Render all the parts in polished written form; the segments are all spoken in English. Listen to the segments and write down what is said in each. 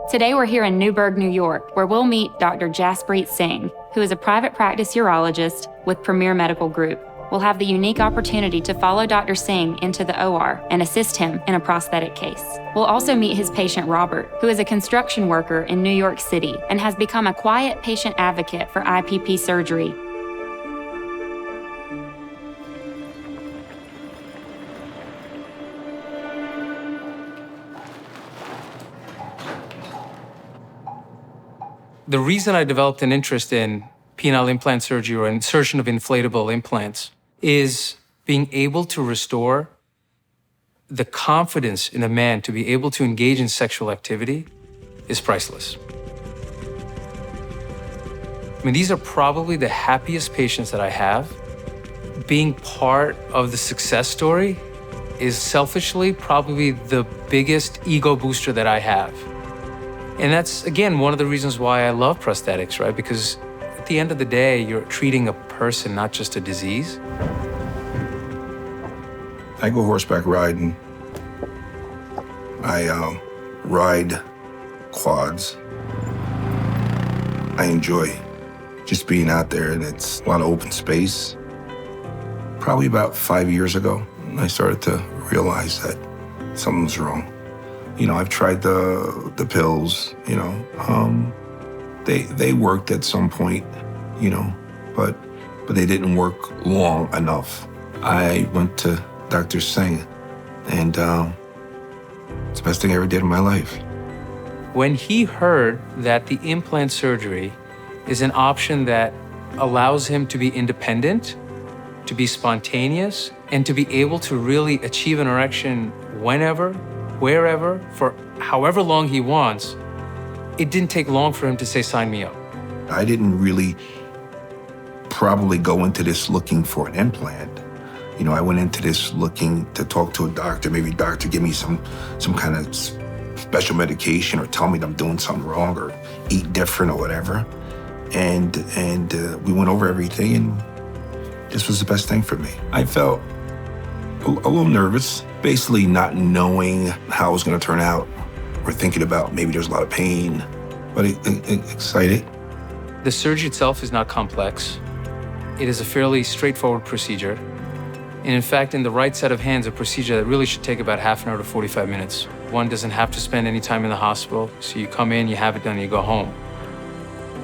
Today we're here in Newburgh, New York, where we'll meet Dr. Jaspreet Singh, who is a private practice urologist with Premier Medical Group. We'll have the unique opportunity to follow Dr. Singh into the OR and assist him in a prosthetic case. We'll also meet his patient Robert, who is a construction worker in New York City and has become a quiet patient advocate for IPP surgery. The reason I developed an interest in penile implant surgery or insertion of inflatable implants is being able to restore the confidence in a man to be able to engage in sexual activity is priceless. I mean, these are probably the happiest patients that I have. Being part of the success story is selfishly probably the biggest ego booster that I have. And that's, again, one of the reasons why I love prosthetics, right? Because at the end of the day, you're treating a person, not just a disease. I go horseback riding. I ride quads. I enjoy just being out there, and it's a lot of open space. Probably about 5 years ago, I started to realize that something was wrong. You know, I've tried the pills, you know. They worked at some point, you know, but they didn't work long enough. I went to Dr. Singh, and it's the best thing I ever did in my life. When he heard that the implant surgery is an option that allows him to be independent, to be spontaneous, and to be able to really achieve an erection whenever, wherever, for however long he wants, it didn't take long for him to say, sign me up. I didn't really probably go into this looking for an implant. You know, I went into this looking to talk to a doctor, maybe doctor give me some kind of special medication or tell me that I'm doing something wrong or eat different or whatever. And we went over everything, and this was the best thing for me. I felt a little nervous, basically not knowing how it was going to turn out or thinking about maybe there's a lot of pain, but excited. The surgery itself is not complex. It is a fairly straightforward procedure. And in fact, in the right set of hands, a procedure that really should take about half an hour to 45 minutes. One doesn't have to spend any time in the hospital, so you come in, you have it done, and you go home.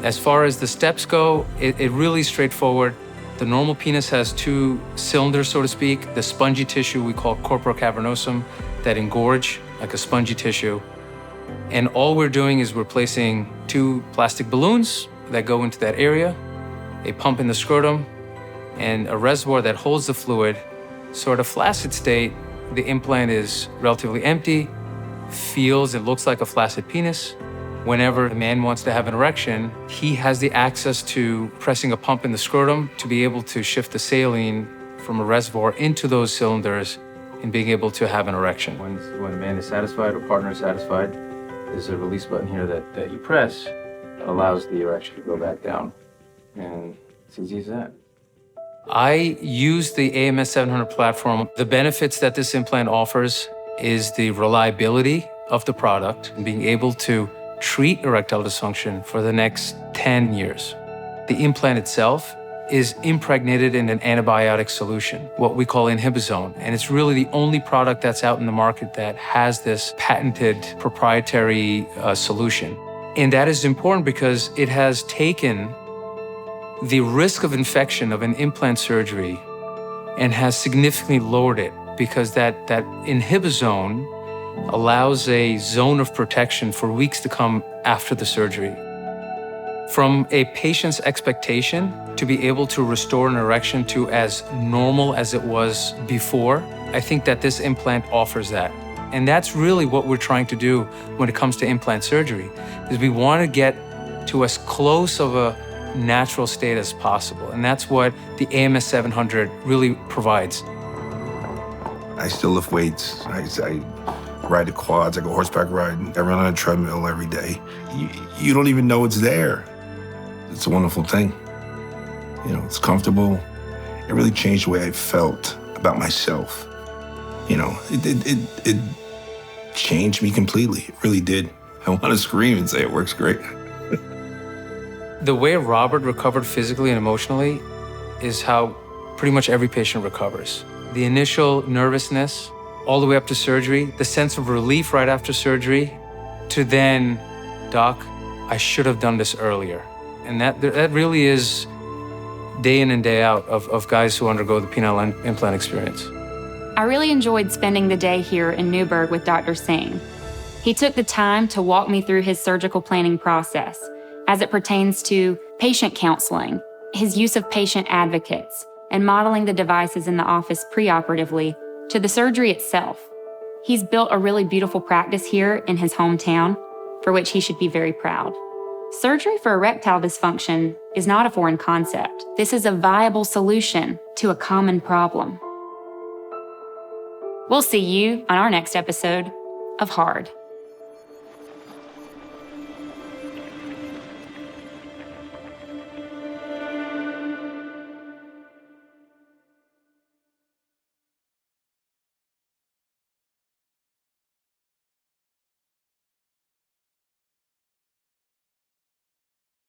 As far as the steps go, it really is straightforward. The normal penis has two cylinders, so to speak. The spongy tissue we call corpora cavernosum that engorge like a spongy tissue. And all we're doing is we're placing two plastic balloons that go into that area, a pump in the scrotum, and a reservoir that holds the fluid. So at a flaccid state, the implant is relatively empty, feels and looks like a flaccid penis. Whenever a man wants to have an erection, he has the access to pressing a pump in the scrotum to be able to shift the saline from a reservoir into those cylinders and being able to have an erection. When a man is satisfied or partner is satisfied, there's a release button here that you press that allows the erection to go back down. And it's easy as that. I use the AMS 700 platform. The benefits that this implant offers is the reliability of the product and being able to treat erectile dysfunction for the next 10 years. The implant itself is impregnated in an antibiotic solution, what we call inhibizone. And it's really the only product that's out in the market that has this patented proprietary solution. And that is important because it has taken the risk of infection of an implant surgery and has significantly lowered it because that inhibizone allows a zone of protection for weeks to come after the surgery. From a patient's expectation to be able to restore an erection to as normal as it was before, I think that this implant offers that. And that's really what we're trying to do when it comes to implant surgery, is we want to get to as close of a natural state as possible. And that's what the AMS 700 really provides. I still lift weights. I ride the quads. I go horseback riding. I run on a treadmill every day. You don't even know it's there. It's a wonderful thing. You know, it's comfortable. It really changed the way I felt about myself. You know, it changed me completely. It really did. I want to scream and say it works great. The way Robert recovered physically and emotionally is how pretty much every patient recovers. The initial nervousness, all the way up to surgery, the sense of relief right after surgery, to then, doc, I should have done this earlier. And that really is day in and day out of guys who undergo the penile implant experience. I really enjoyed spending the day here in Newburgh with Dr. Singh. He took the time to walk me through his surgical planning process as it pertains to patient counseling, his use of patient advocates, and modeling the devices in the office preoperatively to the surgery itself. He's built a really beautiful practice here in his hometown, for which he should be very proud. Surgery for erectile dysfunction is not a foreign concept. This is a viable solution to a common problem. We'll see you on our next episode of Hard.